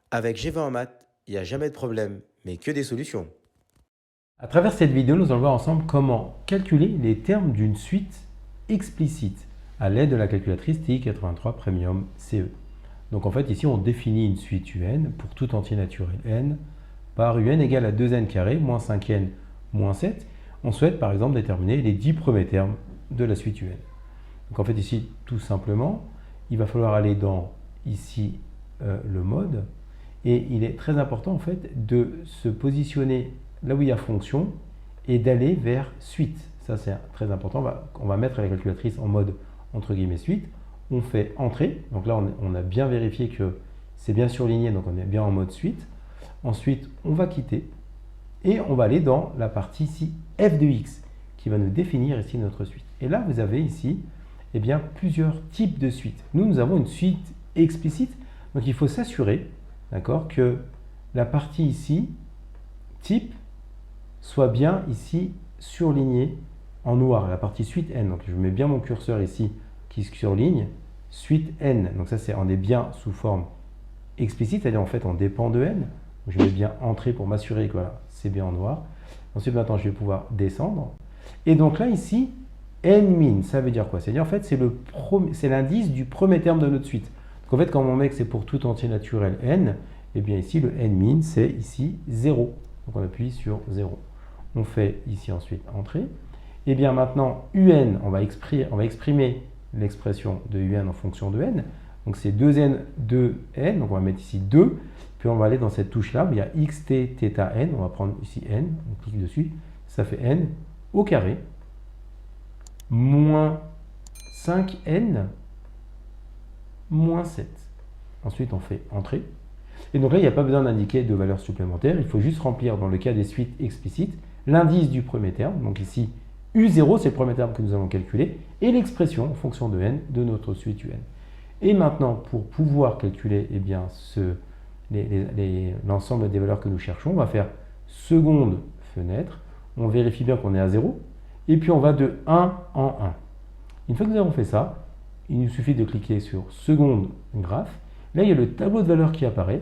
Avec G20 en maths, il n'y a jamais de problème, mais que des solutions. À travers cette vidéo, nous allons voir ensemble comment calculer les termes d'une suite explicite à l'aide de la calculatrice TI-83 Premium CE. Donc en fait, ici, on définit une suite UN pour tout entier naturel n par UN égale à 2n carré moins 5n moins 7. On souhaite par exemple déterminer les 10 premiers termes de la suite UN. Donc en fait, ici, tout simplement, il va falloir aller dans ici le mode. Et il est très important en fait de se positionner là où il y a fonction et d'aller vers suite. Ça c'est très important. On va mettre la calculatrice en mode entre guillemets suite. On fait entrée. Donc là on a bien vérifié que c'est bien surligné, donc on est bien en mode suite. Ensuite on va quitter et on va aller dans la partie ici f de x qui va nous définir ici notre suite. Et là vous avez ici eh bien, plusieurs types de suites. Nous avons une suite explicite, donc il faut s'assurer que la partie ici, type, soit bien ici surlignée en noir, la partie suite n. Donc je mets bien mon curseur ici qui surligne suite n. Donc ça, on est bien sous forme explicite, c'est-à-dire en fait on dépend de n. Donc je mets bien entrée pour m'assurer que voilà, c'est bien en noir. Ensuite maintenant je vais pouvoir descendre. Et donc là ici, n-min, ça veut dire quoi? C'est-à-dire en fait c'est l'indice du premier terme de notre suite. Donc en fait, quand on met que c'est pour tout entier naturel n, et bien ici, le n-min, c'est ici 0. Donc on appuie sur 0. On fait ici ensuite entrée. Et bien maintenant, un, on va exprimer l'expression de un en fonction de n. Donc c'est 2n, 2n, donc on va mettre ici 2. Puis on va aller dans cette touche-là, où il y a xt, θ, n. On va prendre ici n, on clique dessus. Ça fait n au carré, moins 5n, moins 7. Ensuite, on fait entrée. Et donc là, il n'y a pas besoin d'indiquer de valeur supplémentaire. Il faut juste remplir, dans le cas des suites explicites, l'indice du premier terme. Donc ici, U0, c'est le premier terme que nous allons calculer, et l'expression en fonction de n de notre suite UN. Et maintenant, pour pouvoir calculer eh bien, l'ensemble des valeurs que nous cherchons, on va faire seconde fenêtre. On vérifie bien qu'on est à 0. Et puis, on va de 1 en 1. Une fois que nous avons fait ça, il nous suffit de cliquer sur seconde graphe. Là, il y a le tableau de valeurs qui apparaît.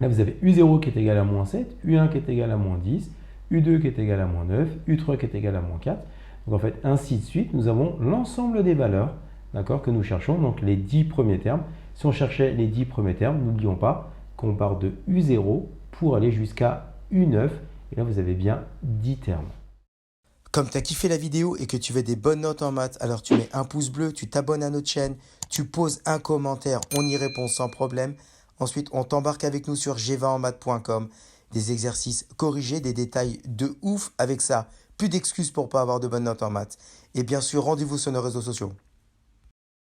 Là, vous avez U0 qui est égal à moins 7, U1 qui est égal à moins 10, U2 qui est égal à moins 9, U3 qui est égal à moins 4. Donc en fait, ainsi de suite, nous avons l'ensemble des valeurs que nous cherchons, donc les 10 premiers termes. Si on cherchait les 10 premiers termes, n'oublions pas qu'on part de U0 pour aller jusqu'à U9. Et là, vous avez bien 10 termes. Comme tu as kiffé la vidéo et que tu veux des bonnes notes en maths, alors tu mets un pouce bleu, tu t'abonnes à notre chaîne, tu poses un commentaire, on y répond sans problème. Ensuite, on t'embarque avec nous sur g20enmaths.com. Des exercices corrigés, des détails de ouf avec ça. Plus d'excuses pour pas avoir de bonnes notes en maths. Et bien sûr, rendez-vous sur nos réseaux sociaux.